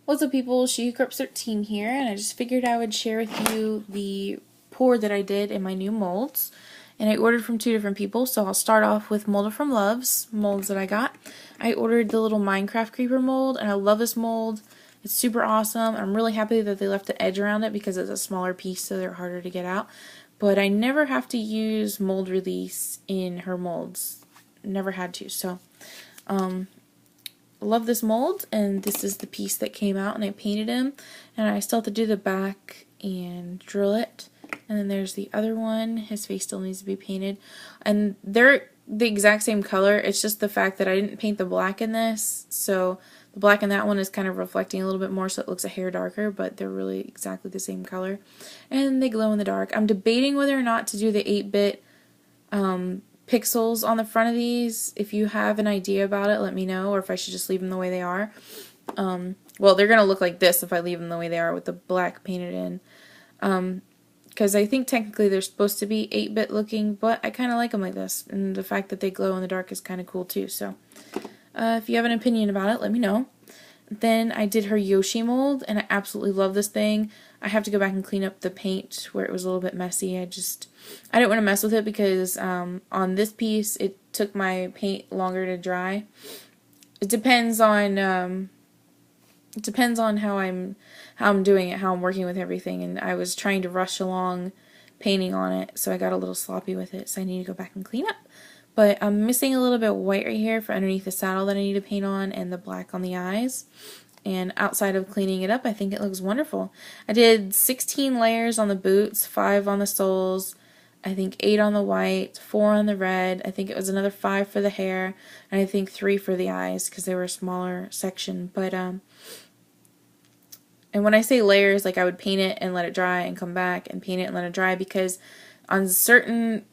What's up, people? She Who 13 here, and I just figured I would share with you the pour that I did in my new molds. And I ordered from two different people, so I'll start off with Molded from Love's molds that I got. I ordered the little Minecraft creeper mold, and I love this mold. It's super awesome. I'm really happy that they left the edge around it because it's a smaller piece, so they're harder to get out. But I never have to use mold release in her molds. Never had to, so love this mold, and this is the piece that came out, and I painted him, and I still have to do the back and drill it. And then there's the other one. His face still needs to be painted, and they're the exact same color. It's just the fact that I didn't paint the black in this, so the black in that one is kind of reflecting a little bit more, so it looks a hair darker, but they're really exactly the same color, and they glow in the dark. I'm debating whether or not to do the 8-bit pixels on the front of these. If you have an idea about it, let me know, or if I should just leave them the way they are. Well, they're going to look like this if I leave them the way they are with the black painted in. Because I think technically they're supposed to be 8-bit looking, but I kind of like them like this, and the fact that they glow in the dark is kind of cool too. So if you have an opinion about it, let me know. Then I did her Yoshi mold, and I absolutely love this thing. I have to go back and clean up the paint where it was a little bit messy. I didn't want to mess with it because on this piece it took my paint longer to dry. It depends on how I'm doing it, how I'm working with everything, and I was trying to rush along painting on it, so I got a little sloppy with it, so I need to go back and clean up. But I'm missing a little bit of white right here for underneath the saddle that I need to paint on, and the black on the eyes. And outside of cleaning it up, I think it looks wonderful. I did 16 layers on the boots, 5 on the soles, I think 8 on the white, 4 on the red, I think it was another 5 for the hair, and I think 3 for the eyes because they were a smaller section. But and when I say layers, like I would paint it and let it dry and come back and paint it and let it dry, because on certain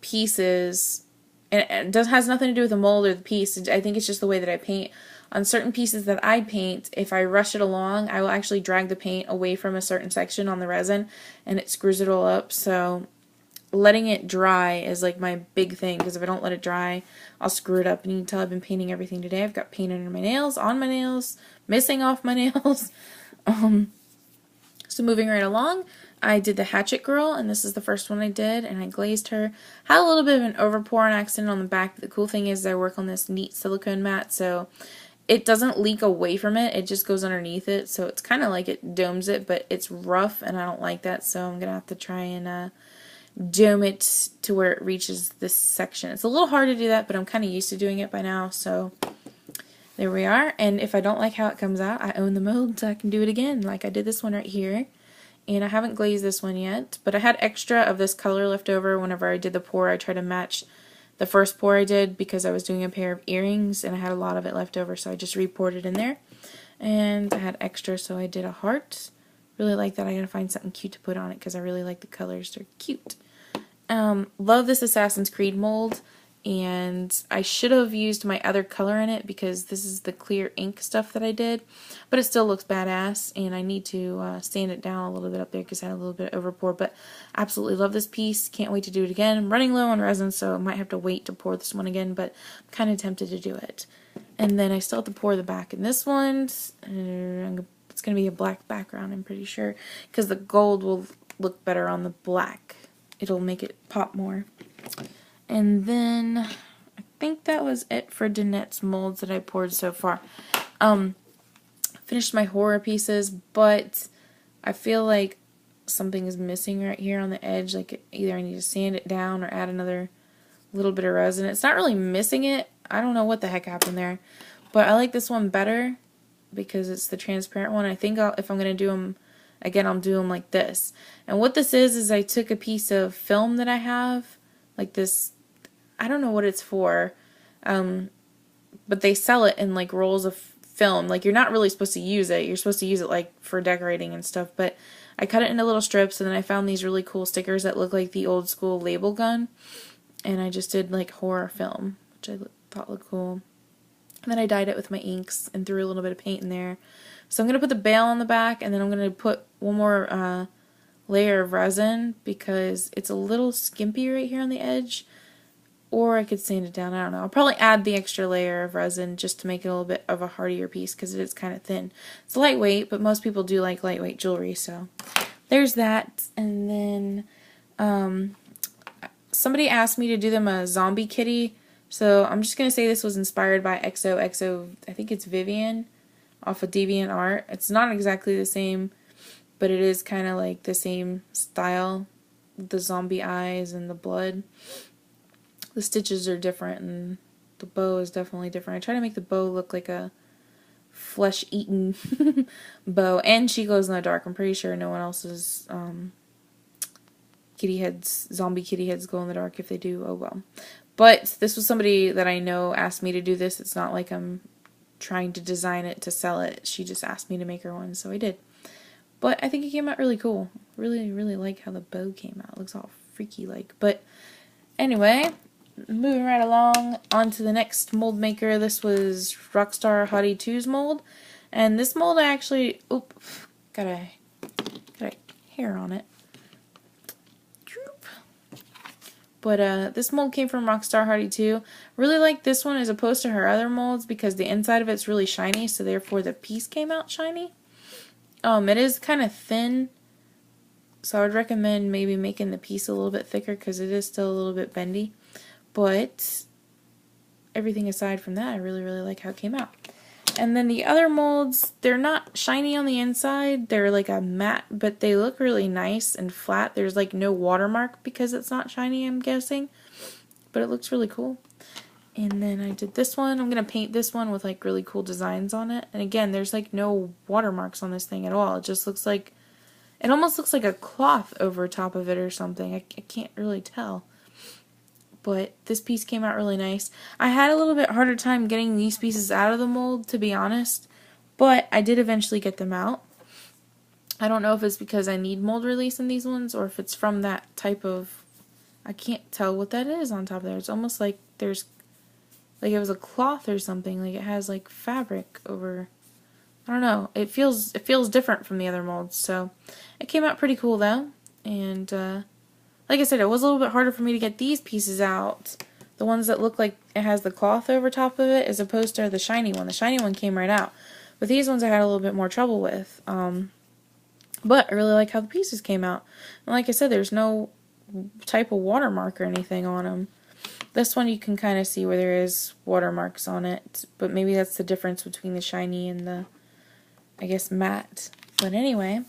pieces, and it has nothing to do with the mold or the piece, I think it's just the way that I paint. On certain pieces that I paint, if I rush it along, I will actually drag the paint away from a certain section on the resin, and it screws it all up. So letting it dry is like my big thing, because if I don't let it dry, I'll screw it up. And you can tell I've been painting everything today. I've got paint under my nails, on my nails, missing off my nails. So moving right along, I did the Hatchet Girl, and this is the first one I did, and I glazed her. Had a little bit of an overpour and accident on the back. The cool thing is I work on this neat silicone mat, so it doesn't leak away from it. It just goes underneath it, so it's kind of like it domes it, but it's rough, and I don't like that, so I'm going to have to try and dome it to where it reaches this section. It's a little hard to do that, but I'm kind of used to doing it by now, so there we are. And if I don't like how it comes out, I own the mold, so I can do it again, like I did this one right here. And I haven't glazed this one yet, but I had extra of this color left over whenever I did the pour. I tried to match the first pour I did because I was doing a pair of earrings, and I had a lot of it left over, so I just re-poured it in there. And I had extra, so I did a heart. Really like that. I gotta find something cute to put on it because I really like the colors. They're cute. Love this Assassin's Creed mold, and I should have used my other color in it because this is the clear ink stuff that I did, but it still looks badass, and I need to sand it down a little bit up there because I had a little bit of overpour. But absolutely love this piece. Can't wait to do it again. I'm running low on resin, so I might have to wait to pour this one again, but I'm kind of tempted to do it. And then I still have to pour the back in this one. It's going to be a black background, I'm pretty sure, because the gold will look better on the black. It'll make it pop more. And then I think that was it for Danette's molds that I poured so far. Finished my horror pieces, but I feel like something is missing right here on the edge. Like either I need to sand it down or add another little bit of resin. It's not really missing it. I don't know what the heck happened there. But I like this one better because it's the transparent one. I think if I'm going to do them again, I'll do them like this. And what this is I took a piece of film that I have, like this, I don't know what it's for, but they sell it in like rolls of film. Like you're not really supposed to use it. You're supposed to use it like for decorating and stuff, but I cut it into little strips, and then I found these really cool stickers that look like the old school label gun, and I just did like horror film, which I thought looked cool. And then I dyed it with my inks and threw a little bit of paint in there. So I'm going to put the bail on the back, and then I'm going to put one more layer of resin because it's a little skimpy right here on the edge. Or I could sand it down. I don't know. I'll probably add the extra layer of resin just to make it a little bit of a hardier piece because it is kind of thin. It's lightweight, but most people do like lightweight jewelry, so there's that. And then somebody asked me to do them a zombie kitty, so I'm just going to say this was inspired by XOXO, I think it's Vivian, off of DeviantArt. It's not exactly the same, but it is kind of like the same style, the zombie eyes and the blood. The stitches are different and the bow is definitely different. I try to make the bow look like a flesh-eaten bow, and she glows in the dark. I'm pretty sure no one else's zombie kitty heads glow in the dark. If they do, oh well. But this was somebody that I know asked me to do this. It's not like I'm trying to design it to sell it. She just asked me to make her one, so I did. But I think it came out really cool. Really, really like how the bow came out. It looks all freaky-like. But anyway, moving right along onto the next mold maker. This was Rockstar Hottie 2's mold. And this mold I actually... Oop, got a hair on it. But this mold came from Rockstar Hottie 2. Really like this one as opposed to her other molds because the inside of it's really shiny, so therefore the piece came out shiny. It is kind of thin, so I would recommend maybe making the piece a little bit thicker because it is still a little bit bendy. But everything aside from that, I really, really like how it came out. And then the other molds, they're not shiny on the inside. They're like a matte, but they look really nice and flat. There's like no watermark because it's not shiny, I'm guessing. But it looks really cool. And then I did this one. I'm going to paint this one with like really cool designs on it. And again, there's like no watermarks on this thing at all. It just looks like, it almost looks like a cloth over top of it or something. I can't really tell. But this piece came out really nice. I had a little bit harder time getting these pieces out of the mold, to be honest, but I did eventually get them out. I don't know if it's because I need mold release in these ones or if it's from that type of, I can't tell what that is on top there. It's almost like there's, like it was a cloth or something, like it has like fabric over, I don't know. It feels different from the other molds, so it came out pretty cool though, and like I said, it was a little bit harder for me to get these pieces out. The ones that look like it has the cloth over top of it as opposed to the shiny one. The shiny one came right out. But these ones I had a little bit more trouble with. But I really like how the pieces came out. And like I said, there's no type of watermark or anything on them. This one you can kind of see where there is watermarks on it. But maybe that's the difference between the shiny and the, I guess, matte. But anyway,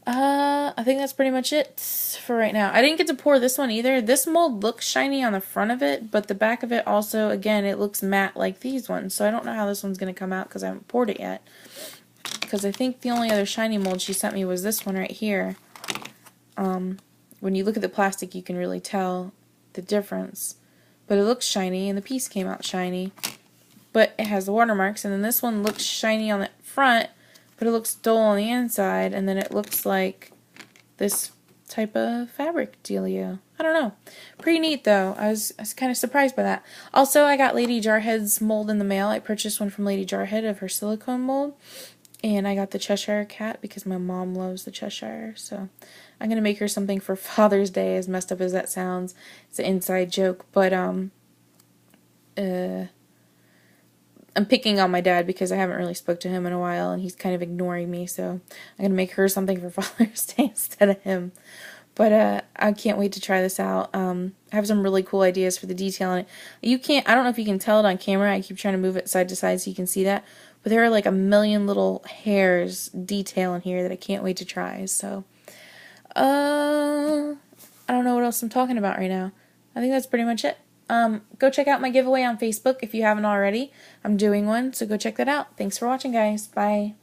I think that's pretty much it for right now. I didn't get to pour this one either. This mold looks shiny on the front of it, but the back of it also, again, it looks matte like these ones. So I don't know how this one's going to come out because I haven't poured it yet. Because I think the only other shiny mold she sent me was this one right here. When you look at the plastic, you can really tell the difference. But it looks shiny, and the piece came out shiny. But it has the watermarks, and then this one looks shiny on the front, but it looks dull on the inside, and then it looks like this type of fabric dealio. I don't know. Pretty neat, though. I was kind of surprised by that. Also, I got Lady Jarhead's mold in the mail. I purchased one from Lady Jarhead of her silicone mold, and I got the Cheshire Cat because my mom loves the Cheshire, so I'm going to make her something for Father's Day, as messed up as that sounds. It's an inside joke, but, I'm picking on my dad because I haven't really spoke to him in a while and he's kind of ignoring me, so I'm going to make her something for Father's Day instead of him. But I can't wait to try this out. I have some really cool ideas for the detail in it. I don't know if you can tell it on camera. I keep trying to move it side to side so you can see that. But there are like a million little hairs detail in here that I can't wait to try. So, I don't know what else I'm talking about right now. I think that's pretty much it. Go check out my giveaway on Facebook if you haven't already. I'm doing one, so go check that out. Thanks for watching, guys. Bye.